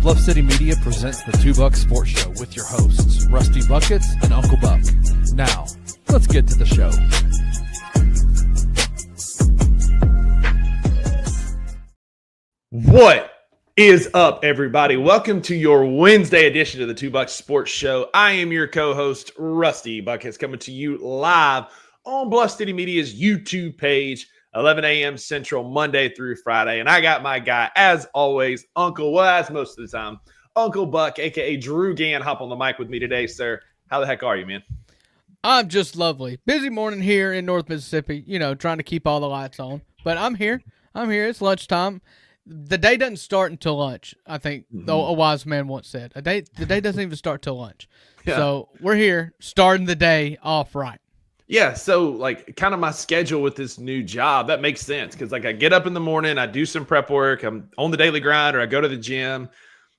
Bluff City Media presents the Two Buck Sports Show with your hosts, Rusty Buckets and Uncle Buck. Now, let's get to the show. What is up, everybody? Welcome to your Wednesday edition of the Two Buck Sports Show. I am your co-host, Rusty Buckets, coming to you live on Bluff City Media's YouTube page, 11 a.m. Central, Monday through Friday. And I got my guy, as always, Uncle, well, as most of the time, Uncle Buck, a.k.a. Drew Gann, hop on the mic with me today, sir. How the heck are you, man? I'm just lovely. Busy morning here in North Mississippi, trying to keep all the lights on. But I'm here. It's lunchtime. The day doesn't start until lunch, I think, though a wise man once said. The day doesn't even start till lunch. Yeah. So we're here starting the day off right. Yeah, so kind of my schedule with this new job, that makes sense because I get up in the morning, I do some prep work, I'm on the daily grind, or I go to the gym,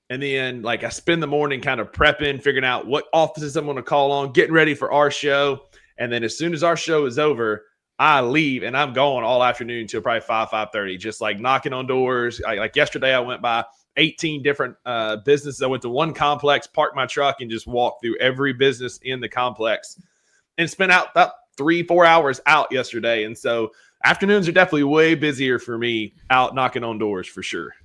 and then I spend the morning kind of prepping, figuring out what offices I'm going to call on, getting ready for our show, and then as soon as our show is over, I leave and I'm going all afternoon until probably 5:30, just knocking on doors. Like yesterday, I went by 18 different businesses. I went to one complex, parked my truck, and just walked through every business in the complex and spent out about 3-4 hours out yesterday. And so afternoons are definitely way busier for me out knocking on doors for sure.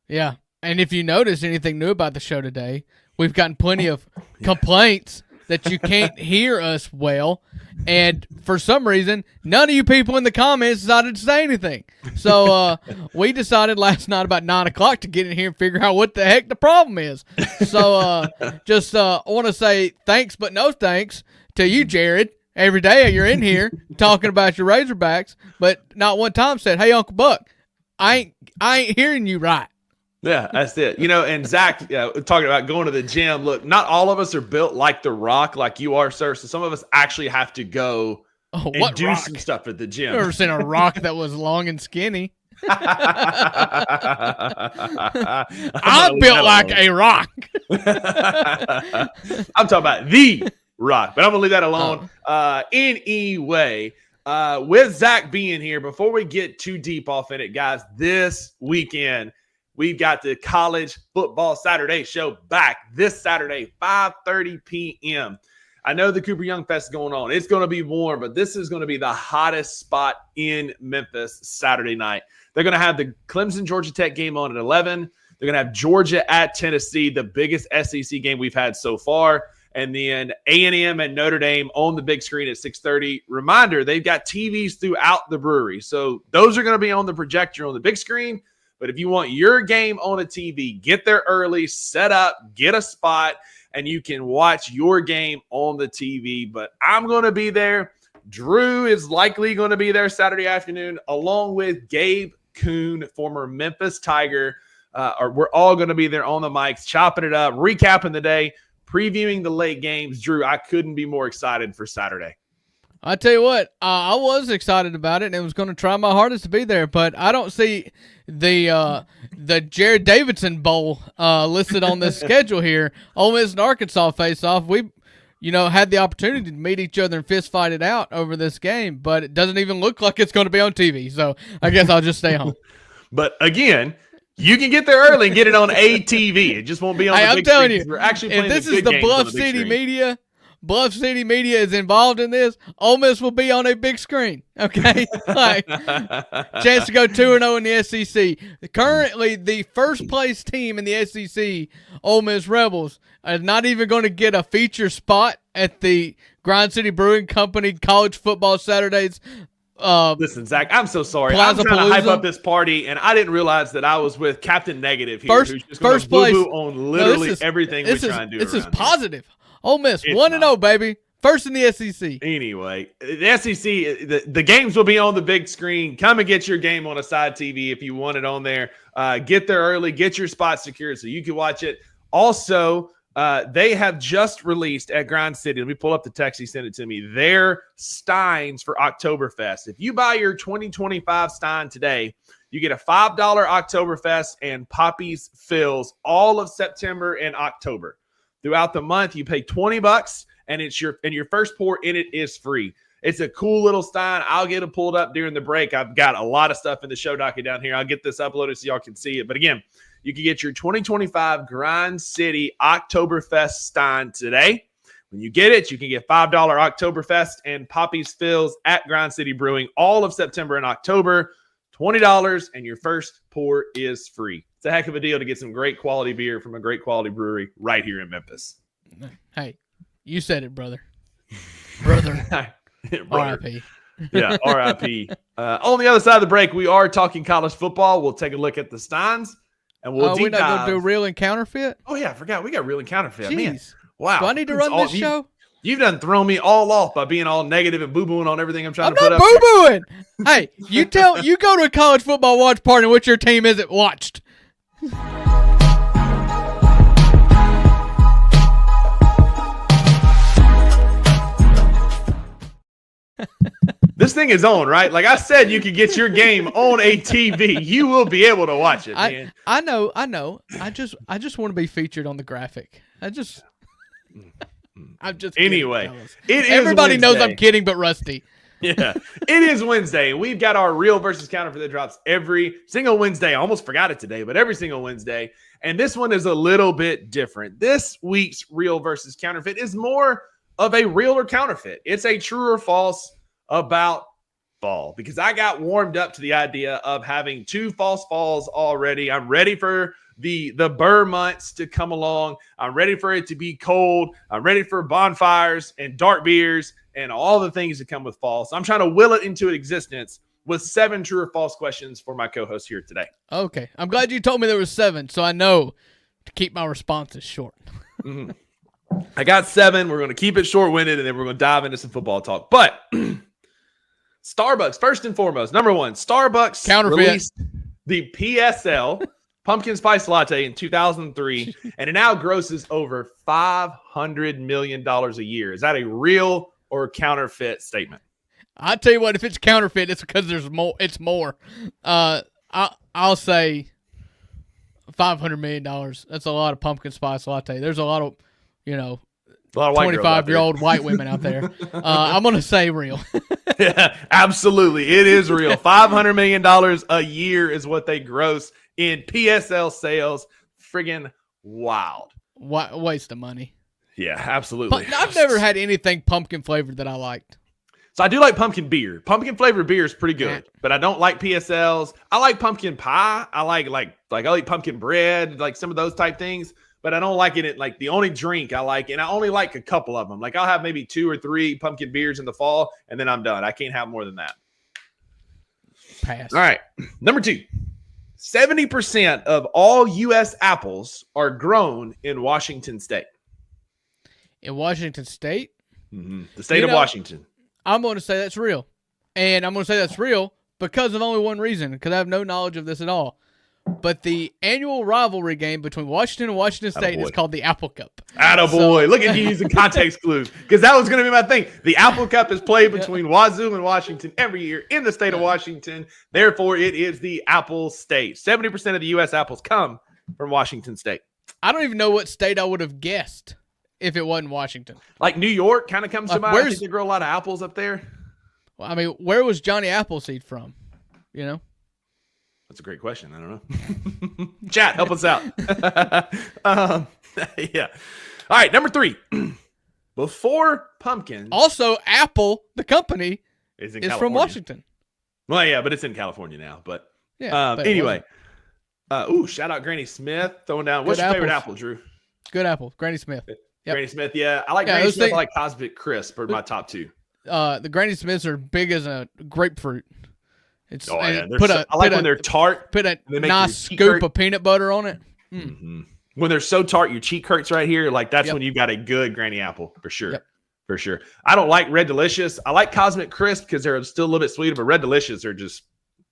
Yeah. And if you notice anything new about the show today, we've gotten plenty of complaints that you can't hear us well. And for some reason, none of you people in the comments decided to say anything. So we decided last night about 9 o'clock to get in here and figure out what the heck the problem is. So just want to say thanks, but no thanks to you, Jared. Every day you're in here talking about your Razorbacks, but not one time said, "Hey, Uncle Buck, I ain't hearing you right." Yeah, that's it. And Zach, talking about going to the gym. Look, not all of us are built like The Rock, like you are, sir. So some of us actually have to go and do some stuff at the gym. I've never seen a rock that was long and skinny. I'm built like a rock. I'm talking about the Rock, but I'm going to leave that alone. Anyway, with Zach being here, before we get too deep off in it, guys, this weekend, we've got the College Football Saturday show back this Saturday, 5:30 p.m. I know the Cooper Young Fest is going on. It's going to be warm, but this is going to be the hottest spot in Memphis Saturday night. They're going to have the Clemson-Georgia Tech game on at 11. They're going to have Georgia at Tennessee, the biggest SEC game we've had so far. And then A&M and Notre Dame on the big screen at 6:30. Reminder, they've got TVs throughout the brewery. So those are going to be on the projector on the big screen. But if you want your game on a TV, get there early, set up, get a spot, and you can watch your game on the TV. But I'm going to be there. Drew is likely going to be there Saturday afternoon, along with Gabe Kuhn, former Memphis Tiger. We're all going to be there on the mics, chopping it up, recapping the day, previewing the late games. Drew, I couldn't be more excited for Saturday. I tell you what, I was excited about it and was going to try my hardest to be there, but I don't see the Jared Davidson Bowl listed on this schedule here. Ole Miss and Arkansas face off. We, had the opportunity to meet each other and fist fight it out over this game, but it doesn't even look like it's going to be on TV. So I guess I'll just stay home. But again, you can get there early and get it on ATV. It just won't be on the big screen. I'm telling you, we're actually playing if this is the Bluff City Media, Bluff City Media is involved in this, Ole Miss will be on a big screen, okay? Chance to go 2-0 in the SEC. Currently, the first-place team in the SEC, Ole Miss Rebels, is not even going to get a feature spot at the Grind City Brewing Company College Football Saturdays. Listen, Zach, I'm so sorry. I'm trying to hype up this party, and I didn't realize that I was with Captain Negative here, who's just going to boo-boo on literally everything we try and do. This is positive. Ole Miss, 1-0, baby. First in the SEC. Anyway, the SEC, the games will be on the big screen. Come and get your game on a side TV if you want it on there. Get there early. Get your spot secured so you can watch it. Also, they have just released at Grind City. Let me pull up the text. He sent it to me. Their Steins for Oktoberfest. If you buy your 2025 Stein today, you get a $5 Oktoberfest and Poppy's Fills all of September and October. Throughout the month, you pay $20 and your first pour in it is free. It's a cool little Stein. I'll get it pulled up during the break. I've got a lot of stuff in the show docket down here. I'll get this uploaded so y'all can see it. But again, you can get your 2025 Grind City Oktoberfest Stein today. When you get it, you can get $5 Oktoberfest and Poppy's Fills at Grind City Brewing all of September and October. $20, and your first pour is free. It's a heck of a deal to get some great quality beer from a great quality brewery right here in Memphis. Hey, you said it, brother. Brother. R.I.P. Yeah, R.I.P. On the other side of the break, we are talking college football. We'll take a look at the Steins, and we'll deep we're not dive. going to do real and counterfeit? Oh, yeah, I forgot. We got real and counterfeit. Jeez. Man, wow. Do I need to run this show? You've done thrown me all off by being all negative and boo-booing on everything I'm trying to put up. I'm not boo-booing. Hey, you go to a college football watch party and what your team isn't watched. This thing is on, right? Like I said, you could get your game on a TV. You will be able to watch it, man. I know. I just want to be featured on the graphic. I'm just anyway. Kidding, everybody knows I'm kidding, but Rusty. Yeah, it is Wednesday, and we've got our real versus counterfeit that drops every single Wednesday. I almost forgot it today, but every single Wednesday. And this one is a little bit different. This week's real versus counterfeit is more of a real or counterfeit. It's a true or false about fall, because I got warmed up to the idea of having 2 false falls already. I'm ready for the Burr months to come along. I'm ready for it to be cold. I'm ready for bonfires and dark beers and all the things that come with fall. So I'm trying to will it into existence with 7 true or false questions for my co-host here today. Okay. I'm glad you told me there was 7, so I know to keep my responses short. Mm-hmm. I got 7. We're going to keep it short-winded, and then we're going to dive into some football talk. But Starbucks, first and foremost, number 1, Starbucks released the PSL Pumpkin Spice Latte in 2003, and it now grosses over $500 million a year. Is that a real or counterfeit statement? I tell you what, if it's counterfeit, it's because there's more. It's more. I'll say $500 million. That's a lot of pumpkin spice latte. There's a lot of, 25-year-old white women out there. I'm gonna say real. Yeah, absolutely, it is real. $500 million a year is what they gross in PSL sales. Friggin' wild. Waste of money. Yeah, absolutely. I've never had anything pumpkin flavored that I liked. So I do like pumpkin beer. Pumpkin flavored beer is pretty good, but I don't like PSLs. I like pumpkin pie. I like I like pumpkin bread, like some of those type things, but I don't like it like the only drink I like, and I only like a couple of them. Like I'll have maybe 2 or 3 pumpkin beers in the fall, and then I'm done. I can't have more than that. Pass. All right. Number 2. 70% of all U.S. apples are grown in Washington State. In Washington State? Mm-hmm. The state of Washington. I'm going to say that's real. And I'm going to say that's real because of only one reason, because I have no knowledge of this at all. But the annual rivalry game between Washington and Washington State is called the Apple Cup. Attaboy. Look at you using context clues, because that was going to be my thing. The Apple Cup is played between Wazoo and Washington every year in the state of Washington. Therefore, it is the Apple State. 70% of the U.S. apples come from Washington State. I don't even know what state I would have guessed if it wasn't Washington. Like New York kind of comes to mind. I think they grow a lot of apples up there. Well, I mean, where was Johnny Appleseed from? That's a great question. I don't know. Chat, help us out. Yeah. All right, number 3. Before pumpkins. Also, Apple, the company, is from Washington. Well, yeah, but it's in California now. But yeah. Anyway. Shout out Granny Smith throwing down. What's your favorite apple, Drew? Good apple. Granny Smith. Yep. Granny Smith, yeah. I like Granny Smith. I like Cosmic Crisp are my top 2. The Granny Smiths are big as a grapefruit. It's I like when they're tart. Put a nice scoop of peanut butter on it. Mm-hmm. When they're so tart, your cheek hurts right here. Like that's when you got a good Granny apple for sure. Yep. For sure. I don't like Red Delicious. I like Cosmic Crisp because they're still a little bit sweeter, but Red Delicious are just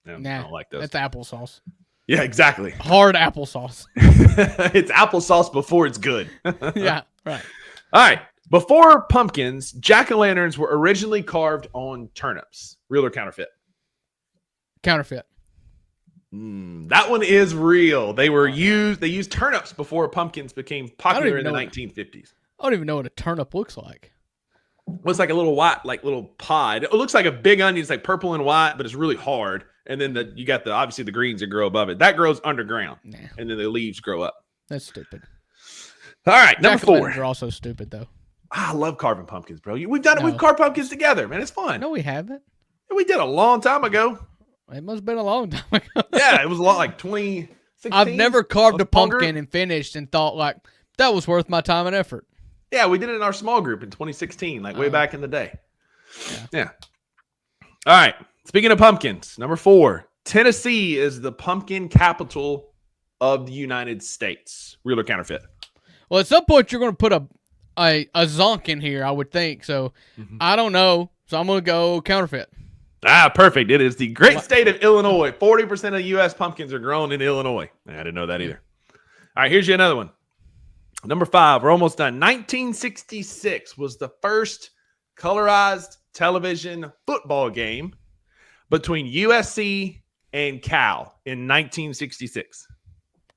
I don't like those. That's applesauce. Yeah, exactly. Hard applesauce. It's applesauce before it's good. Yeah, right. All right. Before pumpkins, jack-o'-lanterns were originally carved on turnips. Real or counterfeit? Counterfeit. That one is real. They used turnips before pumpkins became popular in the 1950s. I don't even know what a turnip looks like. Well, it's like a little white, like little pod. It looks like a big onion. It's like purple and white, but it's really hard. And then you got obviously the greens that grow above it. That grows underground. Nah, And then the leaves grow up. that's stupid. All right, number 4. Jack-o'-lanterns are also stupid, though. I love carving pumpkins, bro. We've done it. No. We've carved pumpkins together, man. It's fun. No, we haven't. We did a long time ago. It must have been a long time ago. Yeah, it was a lot like 2016. I've never carved a small group. pumpkin and finished and thought, like, that was worth my time and effort. Yeah, we did it in our small group in 2016, like way back in the day. Yeah. All right. Speaking of pumpkins, number 4, Tennessee is the pumpkin capital of the United States. Real or counterfeit? Well, at some point, you're going to put a zonk in here, I would think. So, I don't know. So, I'm going to go counterfeit. Perfect. It is the great state of Illinois. 40% of U.S. pumpkins are grown in Illinois. I didn't know that either. All right, here's you another one. Number 5, we're almost done. 1966 was the first colorized television football game between USC and Cal in 1966.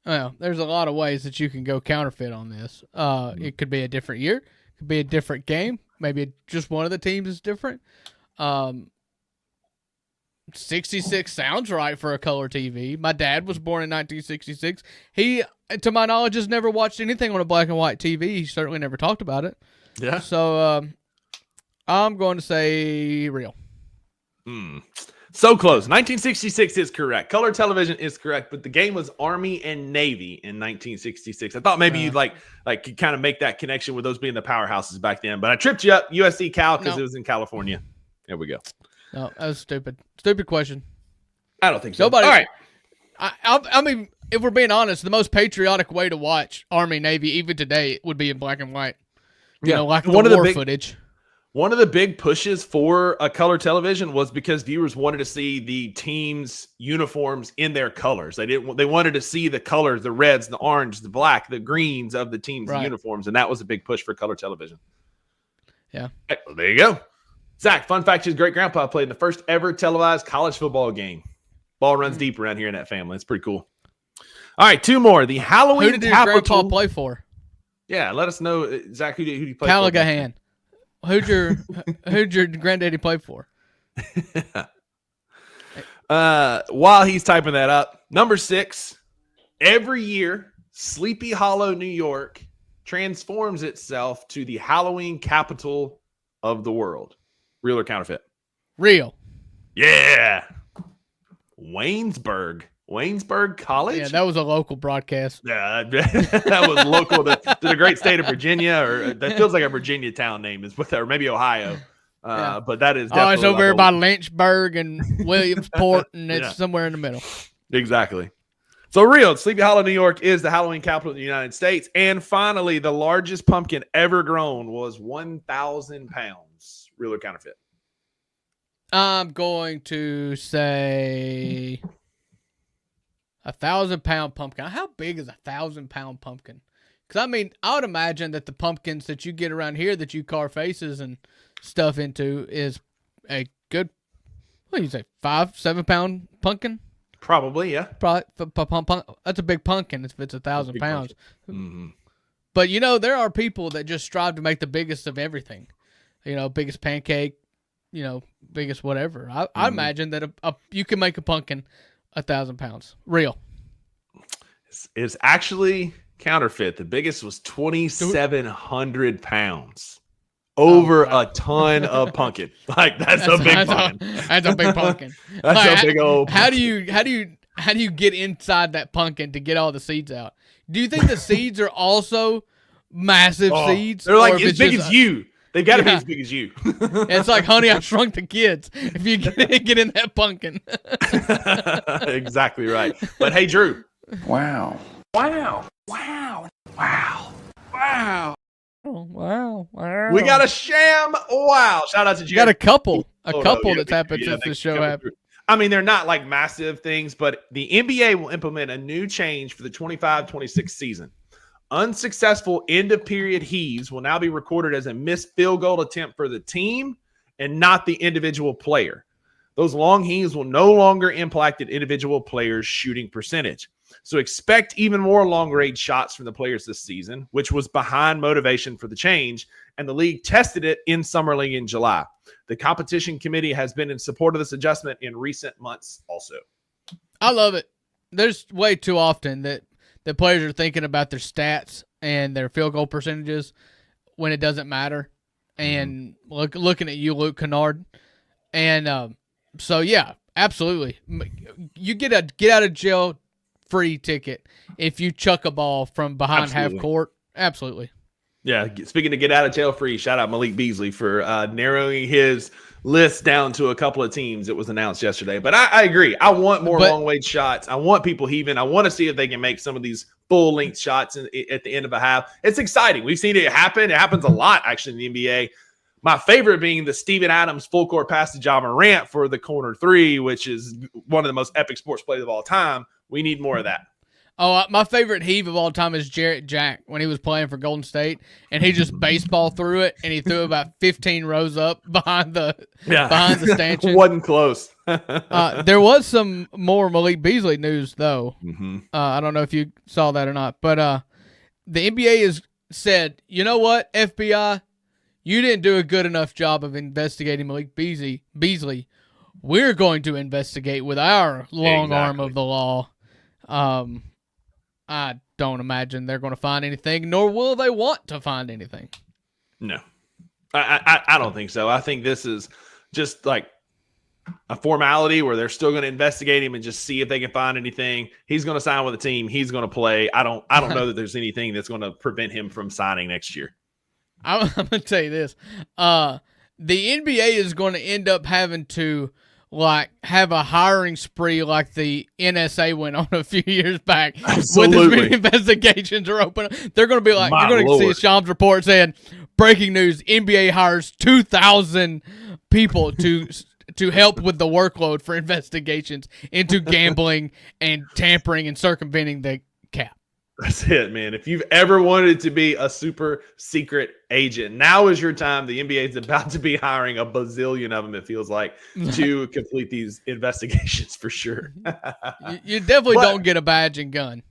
Well, there's a lot of ways that you can go counterfeit on this. It could be a different year. It could be a different game. Maybe just one of the teams is different. 66 sounds right for a color TV. My dad was born in 1966. He, to my knowledge, has never watched anything on a black and white TV. He certainly never talked about it. Yeah. So I'm going to say real. So close. 1966 is correct. Color television is correct, but the game was Army and Navy in 1966. I thought maybe you'd like could kind of make that connection with those being the powerhouses back then, but I tripped you up. USC Cal because it was in California. There we go. No, that was stupid. Stupid question. I don't think so. Nobody. All right. I mean, if we're being honest, the most patriotic way to watch Army Navy even today would be in black and white. You know, like one of the war footage. One of the big pushes for a color television was because viewers wanted to see the team's uniforms in their colors. They wanted to see the colors, the reds, the orange, the black, the greens of the team's uniforms, and that was a big push for color television. Yeah. Hey, well, there you go. Zach, fun fact, his great-grandpa played in the first ever televised college football game. Ball runs deep around here in that family. It's pretty cool. All right, 2 more. The Halloween Who did your grandpa play for? Yeah, let us know, Zach, who did he play for? Callaghan. Who'd your granddaddy play for? While he's typing that up, number 6, every year, Sleepy Hollow, New York, transforms itself to the Halloween capital of the world. Real or counterfeit? Real. Yeah. Waynesburg College? Yeah, that was a local broadcast. Yeah, that was local to the great state of Virginia, or that feels like a Virginia town name, or maybe Ohio. But that is definitely it's over there by Lynchburg and Williamsport, and it's somewhere in the middle. Exactly. So real, Sleepy Hollow, New York is the Halloween capital of the United States. And finally, the largest pumpkin ever grown was 1,000 pounds. Real or counterfeit? I'm going to say 1,000-pound pumpkin. How big is a 1,000-pound pumpkin? Because, I mean, I would imagine that the pumpkins that you get around here that you carve faces and stuff into is a good, what do you say, 5-7-pound pumpkin? Probably, yeah. Probably. That's a big pumpkin if it's 1,000 pounds. Mm-hmm. But, you know, there are people that just strive to make the biggest of everything. You know, biggest pancake, you know, biggest whatever. I imagine that you can make a pumpkin 1,000 pounds. Real. It's actually counterfeit. The biggest was 2,700 pounds. Over a ton of pumpkin. Like that's a big pumpkin. That's a big pumpkin. That's a big old pumpkin. How do you get inside that pumpkin to get all the seeds out? Do you think the seeds are also massive seeds? They're like as big as you. They've got to be as big as you. It's like Honey, I Shrunk the Kids. If you get in that pumpkin. Exactly right. But hey, Drew. Wow. Oh, wow. We got a sham. Wow. Shout out to Jerry. You got a couple that's happened since the show happened. I mean, they're not like massive things, but the NBA will implement a new change for the 25-26 season. Unsuccessful end-of-period heaves will now be recorded as a missed field goal attempt for the team and not the individual player. Those long heaves will no longer impact an individual player's shooting percentage. So expect even more long-range shots from the players this season, which was behind motivation for the change, and the league tested it in Summer League in July. The competition committee has been in support of this adjustment in recent months also. I love it. There's way too often that the players are thinking about their stats and their field goal percentages when it doesn't matter. And looking at you, Luke Kennard. And so, yeah, absolutely. You get a get-out-of-jail-free ticket if you chuck a ball from behind half court. Absolutely. Yeah, speaking of get out of jail free, shout out Malik Beasley for narrowing his list down to a couple of teams that was announced yesterday. But I agree. I want more long-range shots. I want people heaving. I want to see if they can make some of these full-length shots at the end of a half. It's exciting. We've seen it happen. It happens a lot, actually, in the NBA. My favorite being the Steven Adams full-court pass to Ja Morant for the corner three, which is one of the most epic sports plays of all time. We need more of that. Oh, my favorite heave of all time is Jarrett Jack when he was playing for Golden State, and he just baseball threw it, and he threw about 15 rows up behind the stanchion. Wasn't close. There was some more Malik Beasley news, though. I don't know if you saw that or not, but the NBA has said, you know what, FBI, you didn't do a good enough job of investigating Malik Beasley. We're going to investigate with our long arm of the law. I don't imagine they're going to find anything, nor will they want to find anything. No, I don't think so. I think this is just like a formality where they're still going to investigate him and just see if they can find anything. He's going to sign with a team. He's going to play. I don't know that there's anything that's going to prevent him from signing next year. I'm going to tell you this. The NBA is going to end up having to have a hiring spree like the NSA went on a few years back. Absolutely. With as many investigations are open. They're going to be like, you're going to see a Shams report saying, breaking news, NBA hires 2,000 people to help with the workload for investigations into gambling and tampering and circumventing the cap. That's it, man. If you've ever wanted to be a super secret agent, now is your time. The NBA is about to be hiring a bazillion of them, it feels like, to complete these investigations for sure. You definitely don't get a badge and gun.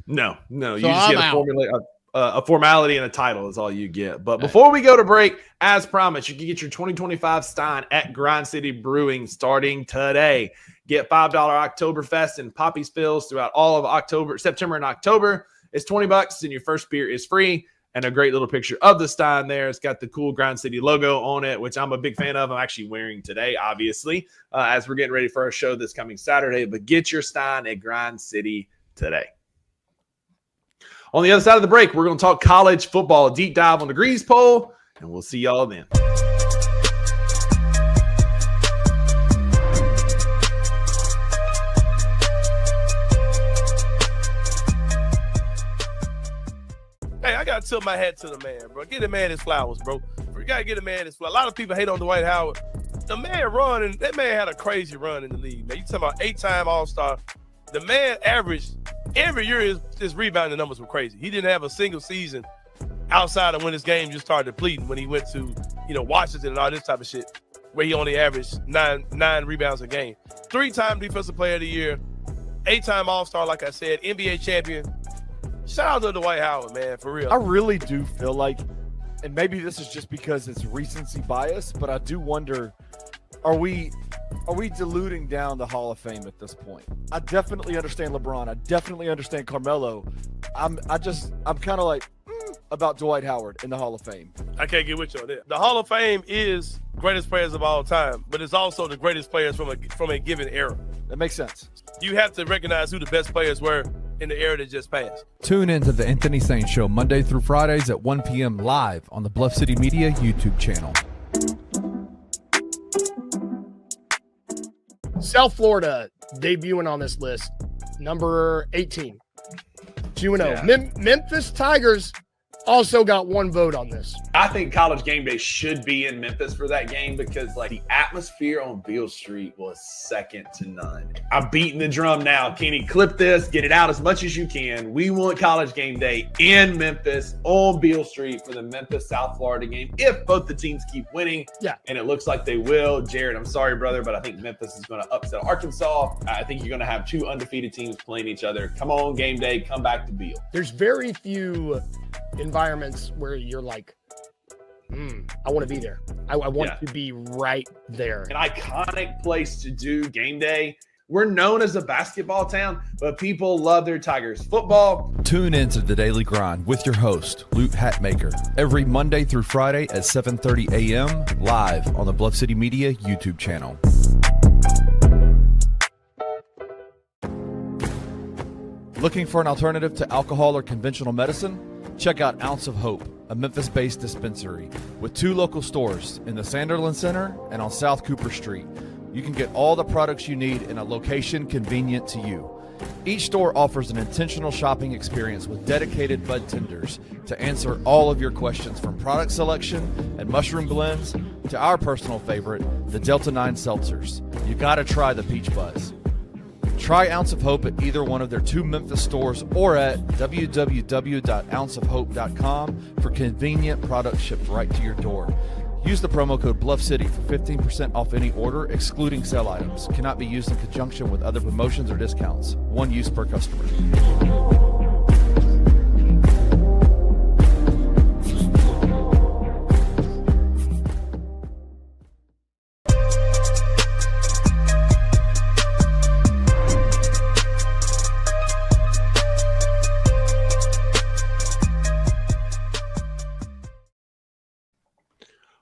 No. So you just get a formality and a title is all you get. But before we go to break, as promised, you can get your 2025 Stein at Grind City Brewing starting today. Get $5 Oktoberfest and Poppy Spills throughout all of September and October. It's $20 and your first beer is free. And a great little picture of the Stein there. It's got the cool Grind City logo on it, which I'm a big fan of. I'm actually wearing today, obviously, as we're getting ready for our show this coming Saturday. But get your Stein at Grind City today. On the other side of the break, we're going to talk college football, deep dive on the Grease poll, and we'll see y'all then. Hey, I got to tip my hat to the man, bro. Get the man his flowers, bro. You got to get the man his flowers. A lot of people hate on Dwight Howard. The man that man had a crazy run in the league, man. You talking about 8-time All-Star. The man averaged every year his rebounding numbers were crazy. He didn't have a single season outside of when his game just started depleting, when he went to, Washington and all this type of shit, where he only averaged nine rebounds a game. 3-time Defensive Player of the Year, 8-time All-Star, like I said, NBA champion. Shout out to Dwight Howard, man, for real. I really do feel like, and maybe this is just because it's recency bias, but I do wonder, are we diluting down the Hall of Fame at this point? I definitely understand LeBron. I definitely understand Carmelo. I'm kind of like about Dwight Howard in the Hall of Fame. I can't get with you on that. The Hall of Fame is greatest players of all time, but it's also the greatest players from a given era. That makes sense. You have to recognize who the best players were in the era that just passed. Tune in to the Anthony Sain Show Monday through Fridays at 1 p.m. live on the Bluff City Media YouTube channel. South Florida debuting on this list, number 18. 2-0. Yeah. Memphis Tigers also got one vote on this. I think College Game Day should be in Memphis for that game because, like, the atmosphere on Beale Street was second to none. I'm beating the drum now. Kenny, clip this, get it out as much as you can. We want College Game Day in Memphis on Beale Street for the Memphis South Florida game if both the teams keep winning. Yeah. And it looks like they will. Jared, I'm sorry, brother, but I think Memphis is going to upset Arkansas. I think you're going to have two undefeated teams playing each other. Come on, game day. Come back to Beale. There's very few environments where you're like, I want to be there. I want to be right there. An iconic place to do game day. We're known as a basketball town, but people love their Tigers football. Tune in to The Daily Grind with your host, Luke Hatmaker, every Monday through Friday at 7:30 a.m. live on the Bluff City Media YouTube channel. Looking for an alternative to alcohol or conventional medicine? Check out Ounce of Hope, a Memphis-based dispensary with 2 local stores in the Sanderland Center and on South Cooper Street. You can get all the products you need in a location convenient to you. Each store offers an intentional shopping experience with dedicated bud tenders to answer all of your questions, from product selection and mushroom blends to our personal favorite, the Delta 9 seltzers. You gotta try the Peach Buzz. Try Ounce of Hope at either one of their 2 Memphis stores or at www.ounceofhope.com for convenient products shipped right to your door. Use the promo code BluffCity for 15% off any order, excluding sale items. Cannot be used in conjunction with other promotions or discounts. One use per customer.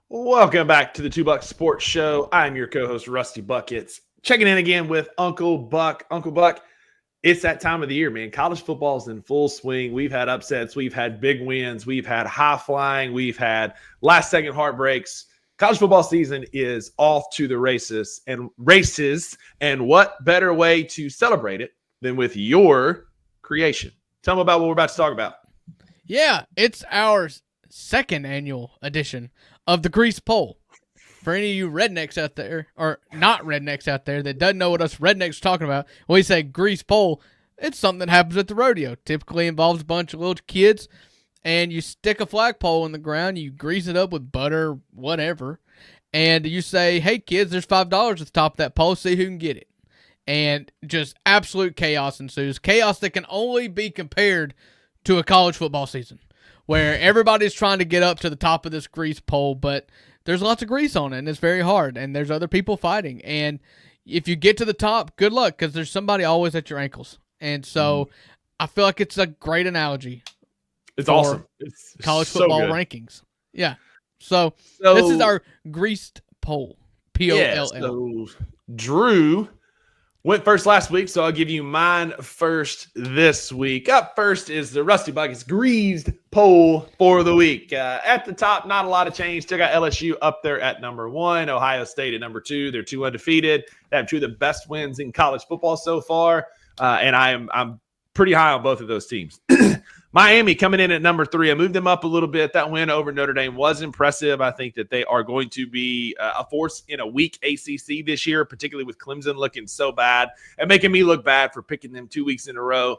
Welcome back to the Two Buck Sports Show. I'm your co-host, Rusty Buckets. Checking in again with Uncle Buck. Uncle Buck, it's that time of the year, man. College football is in full swing. We've had upsets. We've had big wins. We've had high flying. We've had last-second heartbreaks. College football season is off to the races. And what better way to celebrate it than with your creation? Tell them about what we're about to talk about. Yeah, it's our second annual edition of the Grease Poll. For any of you rednecks out there, or not rednecks out there, that doesn't know what us rednecks are talking about, when we say Grease Poll, it's something that happens at the rodeo. Typically involves a bunch of little kids, and you stick a flagpole in the ground, you grease it up with butter, whatever, and you say, hey kids, there's $5 at the top of that pole, see who can get it. And just absolute chaos ensues. Chaos that can only be compared to a college football season, where everybody's trying to get up to the top of this grease pole, but there's lots of grease on it, and it's very hard, and there's other people fighting. And if you get to the top, good luck, because there's somebody always at your ankles. And so I feel like it's a great analogy. It's awesome. It's college so football good. rankings. Yeah. So this is our greased poll. P-O-L-L. Yeah, so Drew went first last week, so I'll give you mine first this week. Up first is the Rusty Buckets Greased Poll for the week. At the top, not a lot of change. Still got LSU up there at number 1, Ohio State at number 2. They're 2 undefeated. They have 2 of the best wins in college football so far, and I'm pretty high on both of those teams. Miami coming in at number 3. I moved them up a little bit. That win over Notre Dame was impressive. I think that they are going to be a force in a weak ACC this year, particularly with Clemson looking so bad and making me look bad for picking them 2 weeks in a row.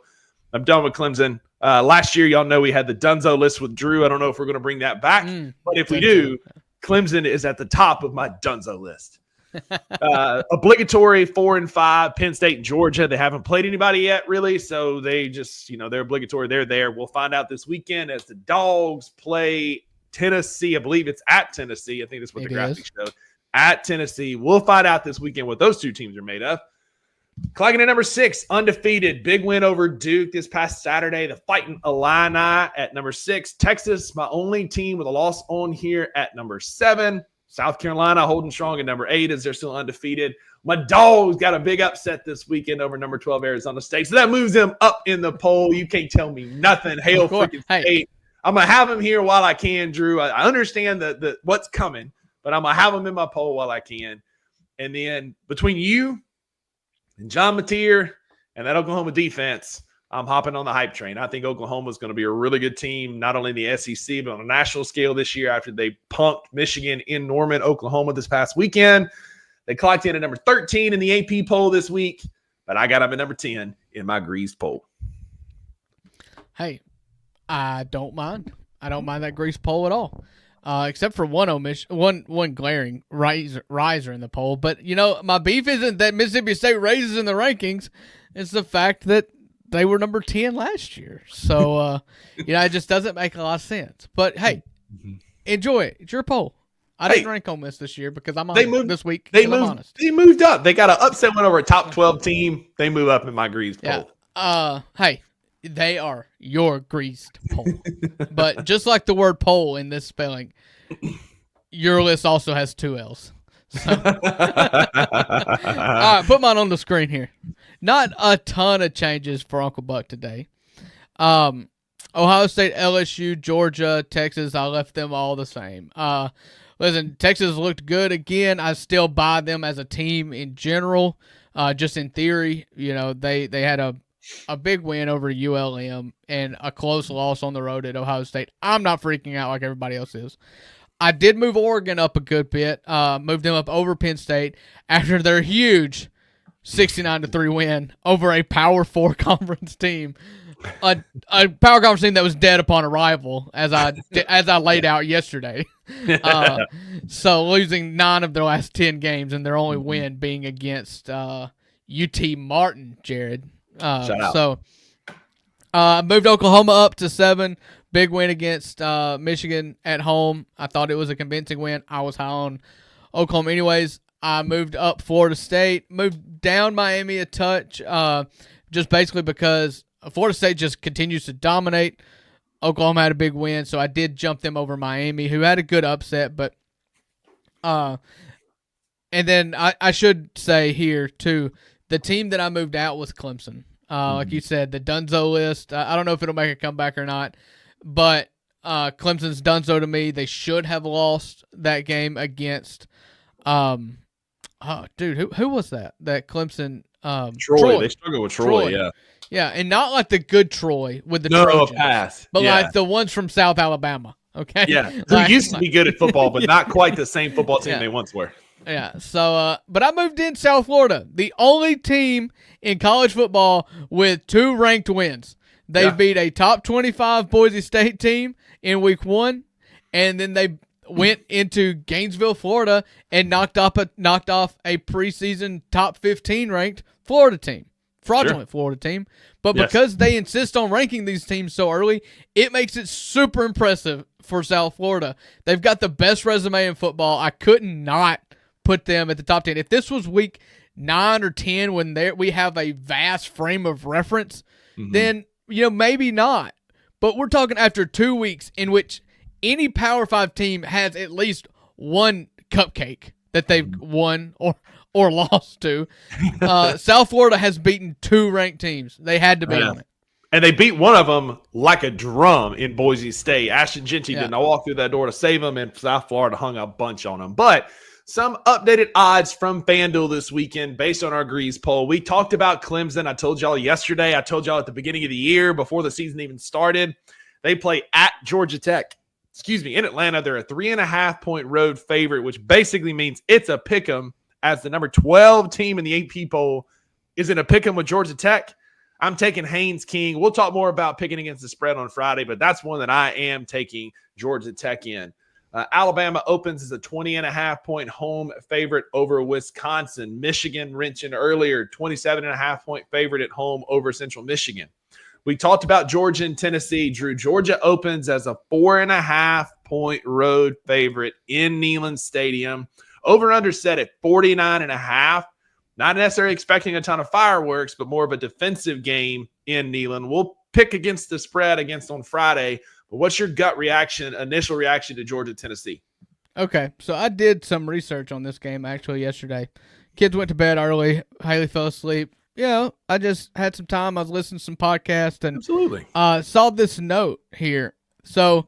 I'm done with Clemson. Last year, y'all know we had the Dunzo list with Drew. I don't know if we're going to bring that back, but if we do, Clemson is at the top of my Dunzo list. Obligatory 4 and 5, Penn State and Georgia. They haven't played anybody yet, really, so they just, they're obligatory. They're there. We'll find out this weekend as the Dogs play Tennessee. I believe it's at Tennessee. I think that's what the graphics showed. At Tennessee. We'll find out this weekend what those 2 teams are made of. Clogging at number 6, undefeated. Big win over Duke this past Saturday. The Fighting Illini at number 6. Texas, my only team with a loss on here, at number 7. South Carolina holding strong at number 8 as they're still undefeated. My Dogs got a big upset this weekend over number 12 Arizona State. So that moves them up in the poll. You can't tell me nothing. Hail freaking State. I'm going to have them here while I can, Drew. I understand the what's coming, but I'm going to have them in my poll while I can. And then between you and John Mateer and that Oklahoma defense, I'm hopping on the hype train. I think Oklahoma is going to be a really good team, not only in the SEC, but on a national scale this year after they punked Michigan in Norman, Oklahoma this past weekend. They clocked in at number 13 in the AP poll this week, but I got them at number 10 in my greased poll. Hey, I don't mind. I don't mind that grease poll at all. Except for one glaring riser in the poll. But, my beef isn't that Mississippi State raises in the rankings. It's the fact that they were number 10 last year. So, it just doesn't make a lot of sense. But, hey, enjoy it. It's your poll. I didn't rank on this year because I'm honest this week. I'm honest. They moved up. They got an upset win over a top 12 team. They move up in my greased poll. Hey, they are your greased poll. But just like the word poll in this spelling, your list also has 2 L's. So. All right, put mine on the screen here. Not a ton of changes for Uncle Buck today. Ohio State, LSU, Georgia, Texas, I left them all the same. Listen, Texas looked good again. I still buy them as a team in general. Just in theory, they had a big win over ULM and a close loss on the road at Ohio State. I'm not freaking out like everybody else is. I did move Oregon up a good bit, moved them up over Penn State after their huge 69-3 win over a Power 4 conference team. A Power Conference team that was dead upon arrival, as I laid out yesterday. So losing 9 of their last 10 games, and their only win being against UT Martin, Jared. Shout out. So moved Oklahoma up to 7. Big win against Michigan at home. I thought it was a convincing win. I was high on Oklahoma anyways. I moved up Florida State, moved down Miami a touch, just basically because Florida State just continues to dominate. Oklahoma had a big win, so I did jump them over Miami, who had a good upset. But, and then I should say here too, the team that I moved out was Clemson. Like you said, the Dunzo list. I don't know if it'll make a comeback or not, but Clemson's Dunzo to me. They should have lost that game against. Who was that? That Clemson. Troy. They struggled with Troy. Yeah. Yeah, and not like the good Troy with the Trojans, pass. but like the ones from South Alabama. Okay. Yeah, who used to be good at football, but not quite the same football team they once were. Yeah. So, but I moved in South Florida, the only team in college football with 2 ranked wins. They beat a top 25 Boise State team in week 1, and then they went into Gainesville, Florida, and knocked off a preseason top 15 ranked Florida team. Fraudulent Florida team. But because they insist on ranking these teams so early, it makes it super impressive for South Florida. They've got the best resume in football. I could not put them at the top 10. If this was week 9 or 10 when we have a vast frame of reference, then, maybe not. But we're talking after 2 weeks in which any Power 5 team has at least one cupcake that they've won or lost to. South Florida has beaten 2 ranked teams. They had to be on it. And they beat one of them like a drum in Boise State. Ashton Genty did not walk through that door to save them, and South Florida hung a bunch on them. But some updated odds from FanDuel this weekend based on our Grease poll. We talked about Clemson. I told y'all yesterday. I told y'all at the beginning of the year before the season even started. They play at Georgia Tech. In Atlanta. They're a 3.5-point road favorite, which basically means it's a pick 'em, as the number 12 team in the AP poll is in a pick 'em with Georgia Tech. I'm taking Haynes King. We'll talk more about picking against the spread on Friday, but that's one that I am taking Georgia Tech in. Alabama opens as a 20.5-point home favorite over Wisconsin. Michigan, mentioned earlier, 27.5-point favorite at home over Central Michigan. We talked about Georgia and Tennessee. Drew, Georgia opens as a 4.5-point road favorite in Neyland Stadium. Over-under set at 49.5. Not necessarily expecting a ton of fireworks, but more of a defensive game in Neyland. We'll pick against the spread on Friday. But what's your gut reaction, initial reaction to Georgia, Tennessee? Okay, so I did some research on this game actually yesterday. Kids went to bed early. Haley fell asleep. I just had some time. I was listening to some podcasts and saw this note here. So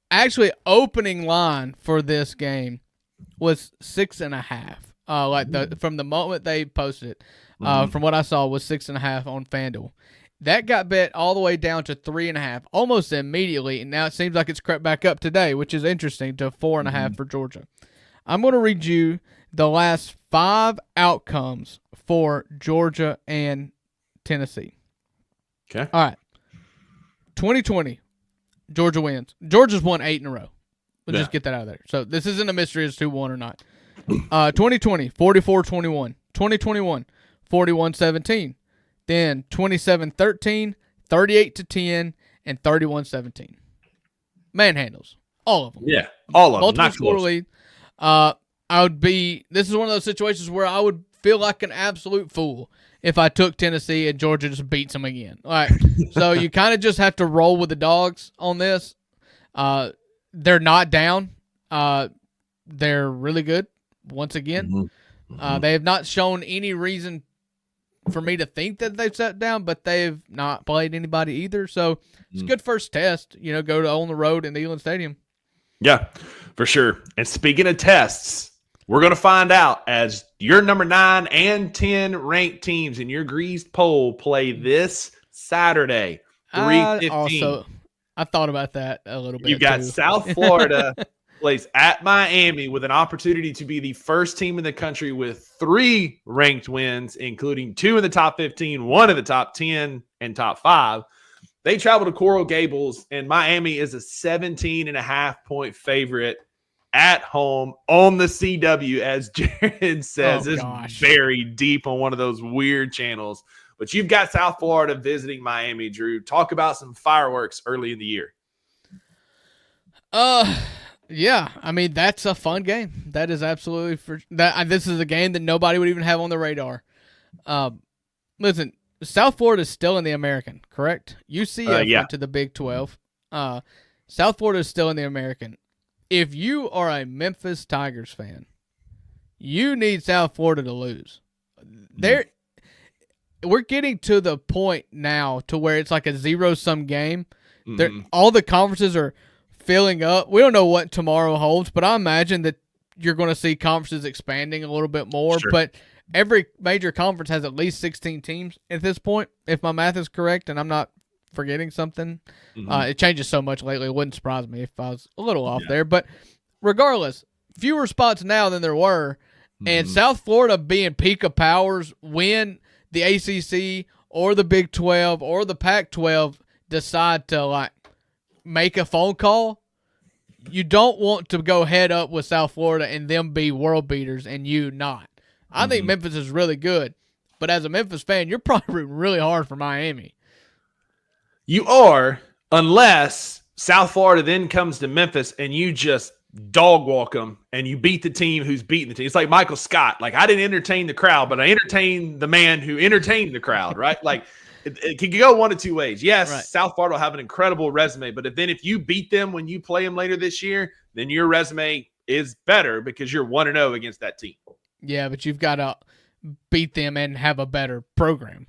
actually opening line for this game was 6.5. From the moment they posted it, from what I saw was 6.5 on FanDuel. That got bet all the way down to 3.5 almost immediately, and now it seems like it's crept back up today, which is interesting, to 4.5 for Georgia. I'm going to read you the last 5 outcomes for Georgia and Tennessee. Okay. All right. 2020, Georgia wins. Georgia's won 8 in a row. We'll just get that out of there. So this isn't a mystery as to won or not. 2020, 44-21. 2021, 41-17. Then 27-13, 38-10, and 31-17. Manhandles. All of them. Yeah, all of them. Multiple Not score close. lead. This is one of those situations where I would feel like an absolute fool if I took Tennessee and Georgia just beats them again. All right. So you kind of just have to roll with the dogs on this. They're not down. They're really good once again. They have not shown any reason for me to think that they've sat down, but they've not played anybody either. So it's a good first test, go to on the road in the Neyland Stadium. Yeah, for sure. And speaking of tests, we're going to find out as your number 9 and 10 ranked teams in your greased poll play this Saturday, 3:15. I thought about that a little bit. You've got too. South Florida plays at Miami with an opportunity to be the first team in the country with 3 ranked wins, including 2 in the top 15, 1 in the top 10, and top 5. They travel to Coral Gables, and Miami is a 17.5-point favorite at home on the CW, as Jared says. It's very deep on one of those weird channels. But you've got South Florida visiting Miami, Drew. Talk about some fireworks early in the year. Yeah, I mean, that's a fun game. That is absolutely this is a game that nobody would even have on the radar. Listen, South Florida is still in the American, correct? UCF went to the Big 12. South Florida is still in the American. If you are a Memphis Tigers fan, you need South Florida to lose. We're getting to the point now to where it's like a zero-sum game. All the conferences are filling up. We don't know what tomorrow holds, but I imagine that you're going to see conferences expanding a little bit more. Sure. But every major conference has at least 16 teams at this point, if my math is correct, and I'm not forgetting something. It changes so much lately. It wouldn't surprise me if I was a little off there. But regardless, fewer spots now than there were, and South Florida being peak of powers when the ACC or the Big 12 or the Pac-12 decide to make a phone call, you don't want to go head up with South Florida and them be world beaters and you not. I think Memphis is really good, but as a Memphis fan, you're probably rooting really hard for Miami. You are, unless South Florida then comes to Memphis and you just dog walk them and you beat the team who's beating the team. It's like Michael Scott. I didn't entertain the crowd, but I entertained the man who entertained the crowd, right? It can go one of two ways. Yes, right. South Florida will have an incredible resume, but if you beat them when you play them later this year, then your resume is better because you're 1-0 against that team. Yeah, but you've got to beat them and have a better program.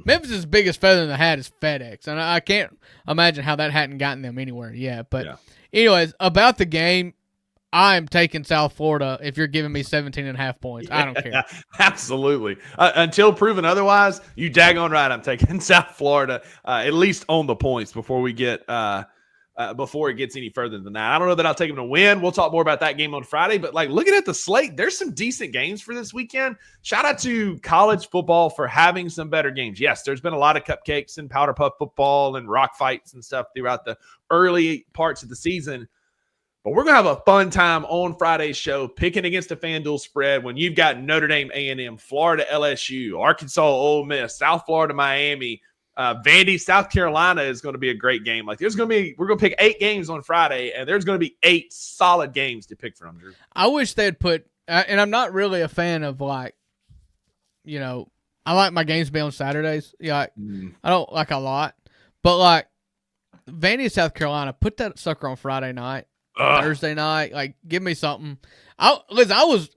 Memphis' biggest feather in the hat is FedEx, and I can't imagine how that hadn't gotten them anywhere yet. But anyways, about the game, I'm taking South Florida if you're giving me 17.5 points. I don't care. Absolutely. Until proven otherwise, you daggone right I'm taking South Florida at least on the points before we get before it gets any further than that. I don't know that I'll take them to win. We'll talk more about that game on Friday. But looking at the slate, there's some decent games for this weekend. Shout out to college football for having some better games. Yes, there's been a lot of cupcakes and powder puff football and rock fights and stuff throughout the early parts of the season. But we're going to have a fun time on Friday's show picking against a FanDuel spread when you've got Notre Dame A&M, Florida LSU, Arkansas Ole Miss, South Florida Miami, Vandy, South Carolina is going to be a great game. We're going to pick 8 games on Friday, and there's going to be 8 solid games to pick from, Drew. I wish they'd put, and I'm not really a fan of I like my games to be on Saturdays. I don't like a lot, but Vandy, South Carolina, put that sucker on Friday night. Thursday night, give me something. I was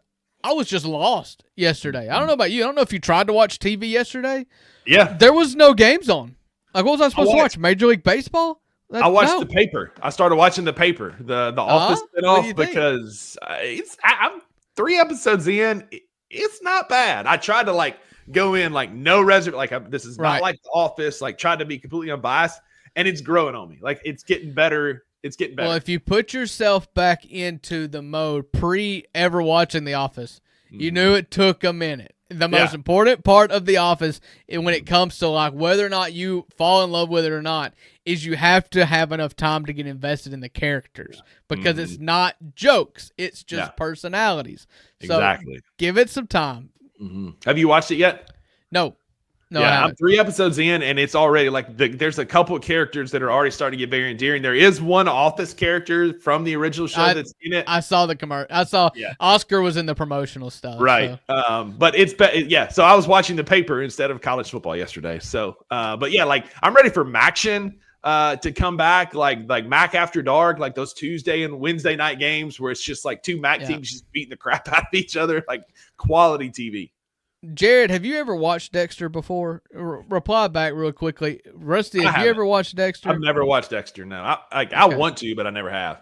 just lost yesterday. I don't know about you. I don't know if you tried to watch TV yesterday. Yeah, there was no games on. What was I supposed to watch? Major League Baseball? I watched the paper. I started watching the paper, the Office spinoff because I'm 3 episodes in. It's not bad. I tried to go in like no reservation. Like this is Right. not like The Office. Like trying to be completely unbiased, and it's growing on me. Like it's getting better. It's getting better. Well, if you put yourself back into the mode pre ever watching The Office, you knew it took a minute. The most important part of The Office, and when it comes to like whether or not you fall in love with it or not, is you have to have enough time to get invested in the characters because it's not jokes; it's just personalities. So Exactly. give it some time. Have you watched it yet? No, I Yeah, haven't. I'm 3 episodes in, and it's already like there's a couple of characters that are already starting to get very endearing. There is one Office character from the original show that's in it. I saw the commercial. I saw Oscar was in the promotional stuff. Right. So. But it's so I was watching the paper instead of college football yesterday. So but yeah, like I'm ready for Maction to come back, like Mac After Dark, like those Tuesday and Wednesday night games where it's just like two Mac teams just beating the crap out of each other, like quality TV. Jared, have you ever watched Dexter before? Reply back real quickly. Rusty, have you ever watched Dexter? I've never watched Dexter. No, I want to, but I never have.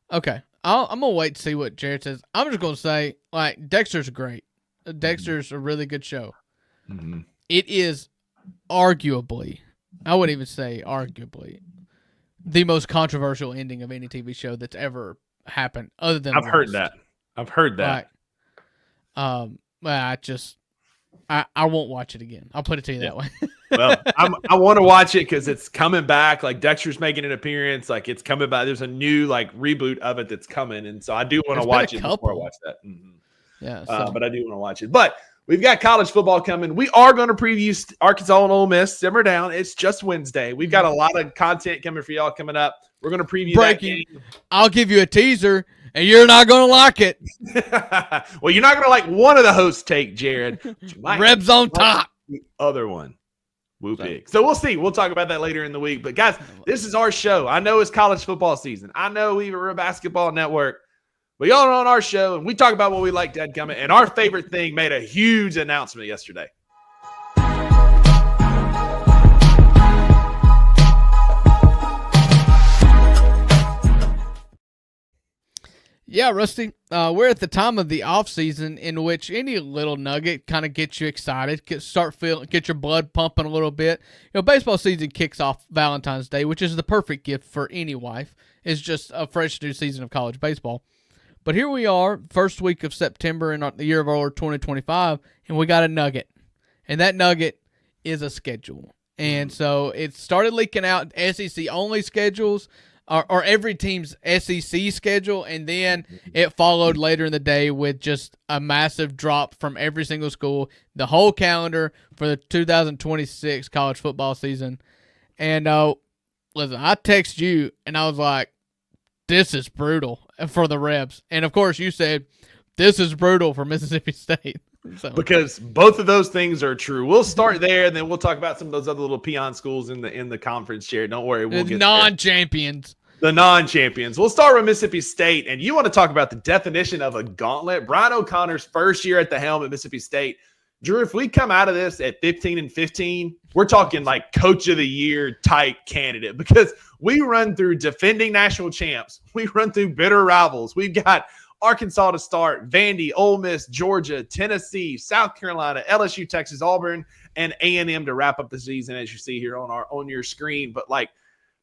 Okay, I'm gonna wait to see what Jared says. I'm just gonna say, like, Dexter's great. Dexter's a really good show. It is arguably, I wouldn't even say arguably, the most controversial ending of any TV show that's ever happened. Other than I've heard that. Well, I won't watch it again. I'll put it to you that way. Well, I want to watch it because it's coming back. Like Dexter's making an appearance. Like it's coming back. There's a new like reboot of it that's coming, and so I do want to watch it before I watch that. Yeah, but I do want to watch it. But we've got college football coming. We are going to preview Arkansas and Ole Miss. Simmer down. It's just Wednesday. We've got a lot of content coming for y'all coming up. We're going to preview that game. I'll give you a teaser, and you're not going to like it. Well, you're not going to like one of the hosts take, Jared. Rebs on top. The other one. Woo pig. So we'll see. We'll talk about that later in the week. But guys, this is our show. I know it's college football season. I know we're a basketball network. But y'all are on our show, and we talk about what we like, dadgummit. And our favorite thing made a huge announcement yesterday. Yeah, Rusty, we're at the time of the off season in which any little nugget kind of gets you excited, get your blood pumping a little bit. You know, baseball season kicks off Valentine's Day, which is the perfect gift for any wife. It's just a fresh new season of college baseball. But here we are, first week of September in the year of our Lord 2025, and we got a nugget. And that nugget is a schedule. And so it started leaking out SEC-only schedules, or every team's SEC schedule, and then it followed later in the day with just a massive drop from every single school, the whole calendar for the 2026 college football season. And listen, I text you, and I was like, this is brutal for the Rebs. And, of course, you said, this is brutal for Mississippi State. So. Because both of those things are true. We'll start there, and then we'll talk about some of those other little peon schools in the conference, Jared. Don't worry. We'll get non-champions. The non-champions. We'll start with Mississippi State, and you want to talk about the definition of a gauntlet. Brian O'Connor's first year at the helm at Mississippi State. Drew, if we come out of this at 15-15, we're talking like coach of the year type candidate because we run through defending national champs. We run through bitter rivals. We've got Arkansas to start, Vandy, Ole Miss, Georgia, Tennessee, South Carolina, LSU, Texas, Auburn, and A&M to wrap up the season, as you see here on your screen. But like,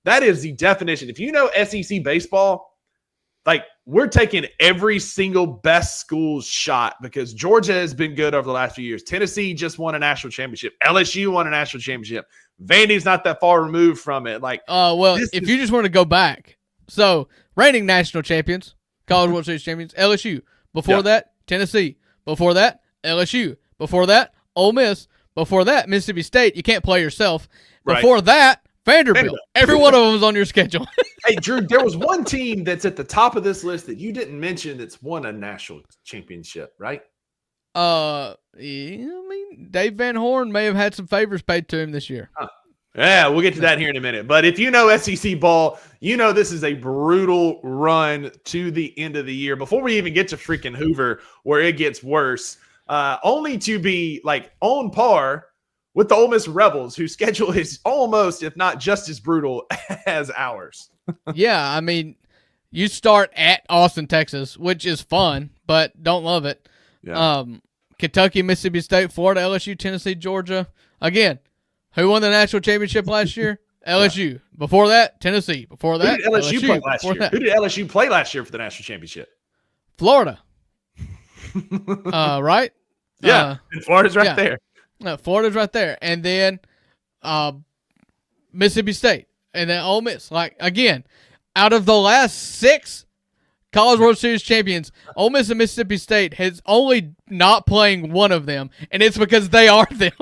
that is the definition. If you know SEC baseball, like we're taking every single best school's shot because Georgia has been good over the last few years. Tennessee just won a national championship. LSU won a national championship. Vandy's not that far removed from it. Like, if you just want to go back, so reigning national champions, College World Series champions, LSU. Before that, Tennessee. Before that, LSU. Before that, Ole Miss. Before that, Mississippi State. You can't play yourself. Before that, Vanderbilt. Every one of them was on your schedule. Hey, Drew, there was one team that's at the top of this list that you didn't mention that's won a national championship, right? I mean, Dave Van Horn may have had some favors paid to him this year. Huh. Yeah, we'll get to that here in a minute. But if you know SEC ball, you know this is a brutal run to the end of the year. Before we even get to freaking Hoover, where it gets worse, only to be like on par with the Ole Miss Rebels, whose schedule is almost, if not just as brutal as ours. Yeah, I mean, you start at Austin, Texas, which is fun, but don't love it. Yeah. Kentucky, Mississippi State, Florida, LSU, Tennessee, Georgia. Again, who won the national championship last year? LSU. Before that, Tennessee. Before Who that, did LSU play last Before year? that, Who did LSU play last year for the national championship? Florida. Right? Yeah, and Florida's right yeah. there. No, Florida's right there. And then Mississippi State. And then Ole Miss. Like, again, out of the last 6 College World Series champions, Ole Miss and Mississippi State has only not playing one of them, and it's because they are them.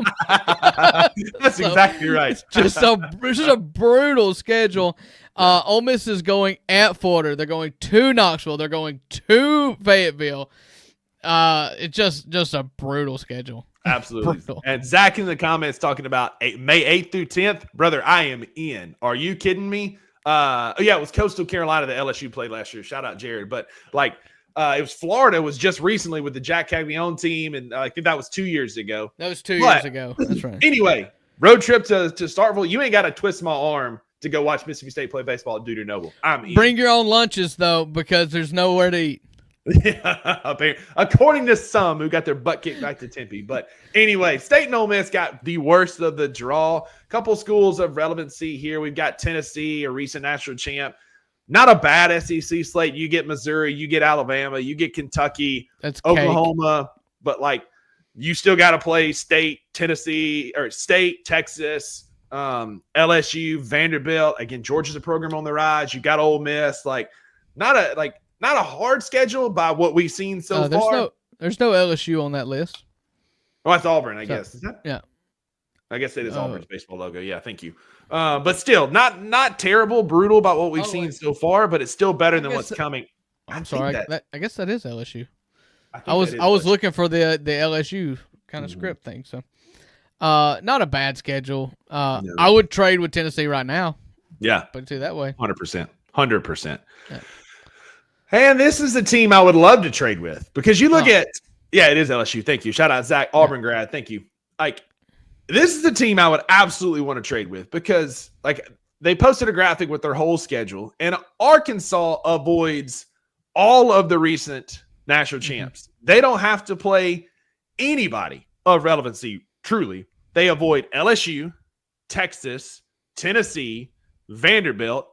That's exactly right. It's just a brutal schedule. Ole Miss is going at Florida. They're going to Knoxville. They're going to Fayetteville. It's just a brutal schedule. Absolutely. Brutal. And Zach in the comments talking about May 8th through 10th. Brother, I am in. Are you kidding me? It was Coastal Carolina that LSU played last year. Shout out Jared. But it was Florida was just recently with the Jack Caglione team, and I think that was 2 years ago. That was 2 years ago. That's right. Anyway, road trip to Starkville. You ain't got to twist my arm to go watch Mississippi State play baseball at Duder Noble. I'm in. Bring your own lunches though, because there's nowhere to eat. Yeah, according to some who got their butt kicked back to Tempe. But anyway, State and Ole Miss got the worst of the draw. Couple schools of relevancy here. We've got Tennessee, a recent national champ. Not a bad SEC slate. You get Missouri, you get Alabama, you get Kentucky, That's Oklahoma. But you still got to play State, Tennessee, or State, Texas, LSU, Vanderbilt. Again, Georgia's a program on the rise. You got Ole Miss. Not a hard schedule by what we've seen so far. There's no LSU on that list. Oh, that's Auburn, I guess. Is that? Yeah. I guess it is Auburn's baseball logo. Yeah, thank you. But still, not terrible, brutal about what we've seen so far, but it's still better than what's coming. I'm sorry. I guess that is LSU. I was looking for the LSU kind of script thing. So, not a bad schedule. No. I would trade with Tennessee right now. Yeah, put it to you that way. 100%. Yeah. And this is the team I would love to trade with because you look at, it is LSU. Thank you. Shout out Zach, Auburn grad. Thank you. This is the team I would absolutely want to trade with because they posted a graphic with their whole schedule and Arkansas avoids all of the recent national champs. They don't have to play anybody of relevancy. Truly, they avoid LSU, Texas, Tennessee, Vanderbilt,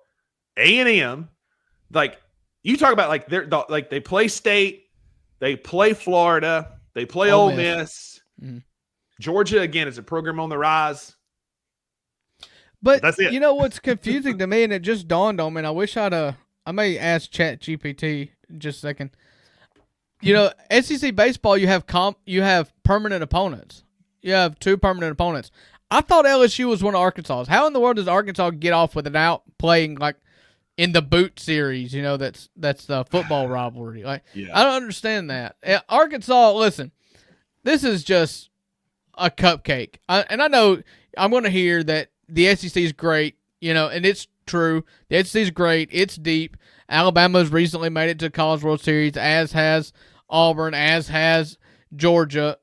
A&M. You talk about they play State, they play Florida, they play Ole Miss. Mm-hmm. Georgia again is a program on the rise. But that's it. You know what's confusing to me, and it just dawned on me. And I wish I may ask ChatGPT just a second. SEC baseball, you have permanent opponents. You have 2 permanent opponents. I thought LSU was one of Arkansas's. How in the world does Arkansas get off without playing in the boot series, that's the football rivalry. I don't understand that. Arkansas, listen, this is just a cupcake. And I know I'm going to hear that the SEC is great, and it's true. The SEC is great. It's deep. Alabama's recently made it to College World Series, as has Auburn, as has Georgia.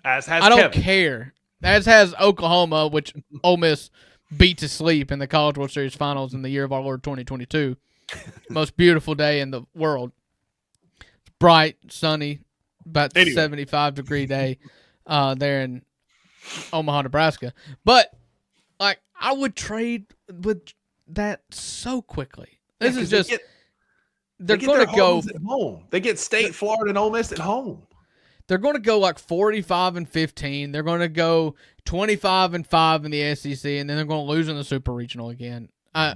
As has I don't Kevin. care. As has Oklahoma, which Ole Miss beat to sleep in the College World Series finals in the year of our Lord 2022. Most beautiful day in the world. It's bright, sunny, about 75-degree day there in Omaha, Nebraska. But I would trade with that so quickly. This is just they're going to go at home. They get State, Florida, and Ole Miss at home. They're going to go 45-15. They're going to go 25-5 in the SEC, and then they're going to lose in the Super Regional again. I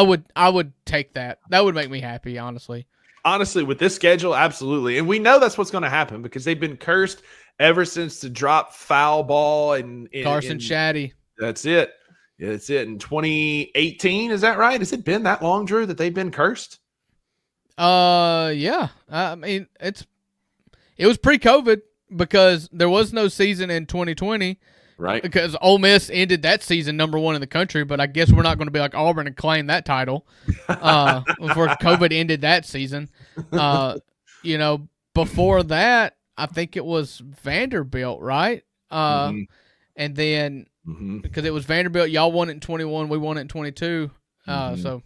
would take that. That would make me happy, honestly. Honestly, with this schedule, absolutely. And we know that's what's going to happen because they've been cursed ever since the drop foul ball and Carson Shaddy. That's it. Yeah, that's it. In 2018, is that right? Has it been that long, Drew, that they've been cursed? Yeah. I mean, it was pre-COVID because there was no season in 2020. Right. Because Ole Miss ended that season #1 in the country, but I guess we're not going to be like Auburn and claim that title before COVID ended that season. Before that, I think it was Vanderbilt, right? And then because it was Vanderbilt, y'all won it in 21, we won it in 22. So,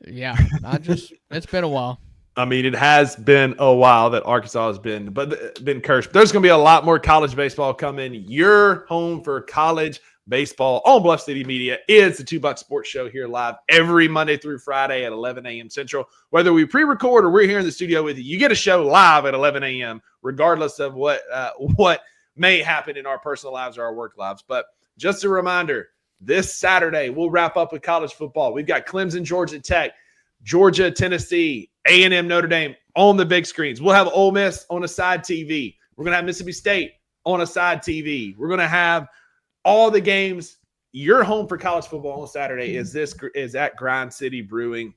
yeah, it's been a while. I mean, it has been a while that Arkansas has been cursed. There's going to be a lot more college baseball coming. Your home for college baseball on Bluff City Media is the $2 Sports Show here live every Monday through Friday at 11 a.m. Central. Whether we pre-record or we're here in the studio with you, you get a show live at 11 a.m. regardless of what may happen in our personal lives or our work lives. But just a reminder, this Saturday we'll wrap up with college football. We've got Clemson, Georgia Tech, Georgia, Tennessee, A&M, Notre Dame on the big screens. We'll have Ole Miss on a side TV. We're going to have Mississippi State on a side TV. We're going to have all the games. Your home for college football on Saturday is at Grind City Brewing.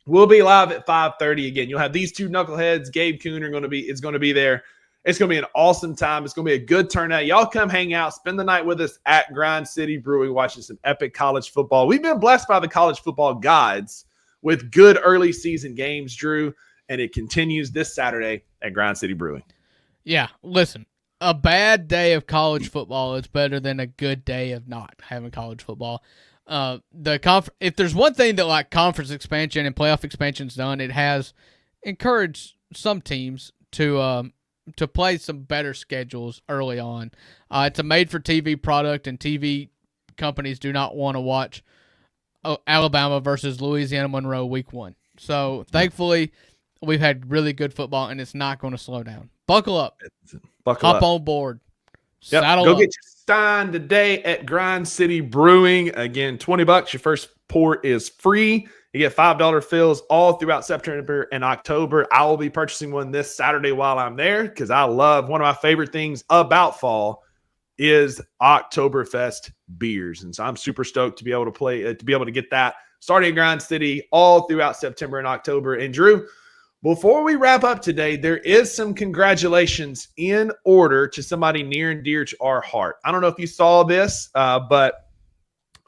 We'll be live at 5:30 again. You'll have these two knuckleheads. Gabe Kuhn is going to be there. It's going to be an awesome time. It's going to be a good turnout. Y'all come hang out, spend the night with us at Grind City Brewing, watching some epic college football. We've been blessed by the college football guides with good early season games, Drew, and it continues this Saturday at Grind City Brewing. Yeah, listen, a bad day of college football is better than a good day of not having college football. If there's one thing that like conference expansion and playoff expansion's done, it has encouraged some teams to play some better schedules early on. It's a made-for-TV product, and TV companies do not want to watch Alabama versus Louisiana Monroe week 1. So thankfully, we've had really good football, and it's not going to slow down. Buckle up. Hop on board. Yep. Saddle Go up. get your sign today at Grind City Brewing. Again, $20. Your first pour is free. You get $5 fills all throughout September and October. I will be purchasing one this Saturday while I'm there because I love one of my favorite things about fall is Oktoberfest beers. And so I'm super stoked to be able to get that starting at Grind City all throughout September and October. And Drew, before we wrap up today, there is some congratulations in order to somebody near and dear to our heart. I don't know if you saw this, but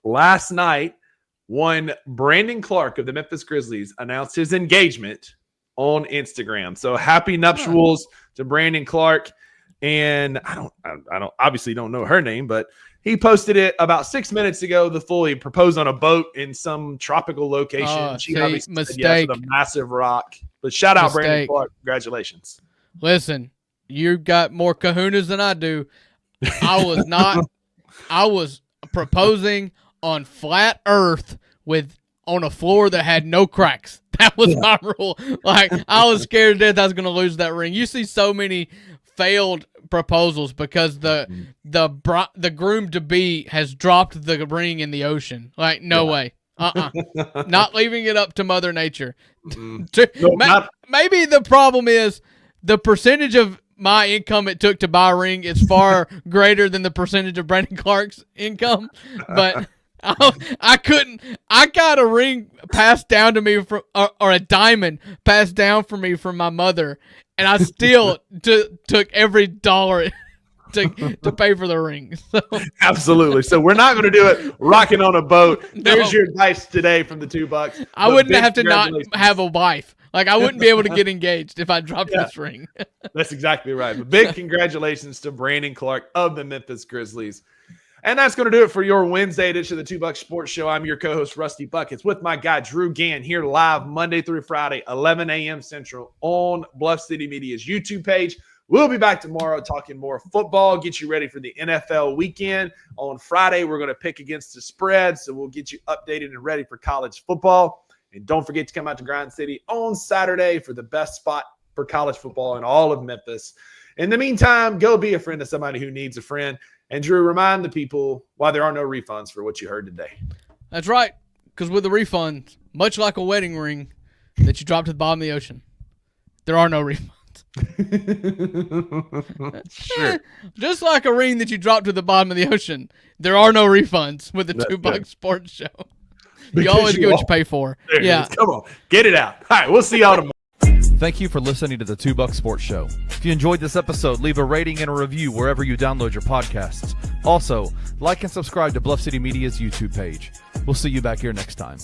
last night, one Brandon Clark of the Memphis Grizzlies announced his engagement on Instagram. So happy nuptials to Brandon Clark. And I don't obviously don't know her name, but he posted it about 6 minutes ago. He proposed on a boat in some tropical location. She obviously said yes with a massive rock. But shout out Brandon Clark. Congratulations. Listen, you got more kahunas than I do. I was proposing on flat earth on a floor that had no cracks. That was my rule. Like, I was scared to death I was going to lose that ring. You see so many failed proposals because the groom-to-be has dropped the ring in the ocean. Like, no way. Not leaving it up to Mother Nature. Maybe the problem is the percentage of my income it took to buy a ring is far greater than the percentage of Brandon Clark's income. But I got a ring passed down to me or a diamond passed down for me from my mother, and I still took every dollar to pay for the ring. So. Absolutely. So we're not going to do it rocking on a boat. There's your advice today from the $2. I wouldn't have to not have a wife. Like, I wouldn't be able to get engaged if I dropped this ring. That's exactly right. But big congratulations to Brandon Clark of the Memphis Grizzlies. And that's going to do it for your Wednesday edition of the $2 Sports Show. I'm your co-host, Rusty Buckets, with my guy, Drew Gann, here live Monday through Friday, 11 a.m. Central on Bluff City Media's YouTube page. We'll be back tomorrow talking more football, get you ready for the NFL weekend. On Friday, we're going to pick against the spread, so we'll get you updated and ready for college football. And don't forget to come out to Grind City on Saturday for the best spot for college football in all of Memphis. In the meantime, go be a friend to somebody who needs a friend. And Drew, remind the people why there are no refunds for what you heard today. That's right, because with the refund, much like a wedding ring that you drop to the bottom of the ocean, there are no refunds. Sure. Just like a ring that you drop to the bottom of the ocean, there are no refunds with the $2 Sports Show. You always get what you pay for. Yeah. Come on, get it out. All right, we'll see y'all tomorrow. Thank you for listening to the $2 Sports Show. If you enjoyed this episode, leave a rating and a review wherever you download your podcasts. Also, like and subscribe to Bluff City Media's YouTube page. We'll see you back here next time.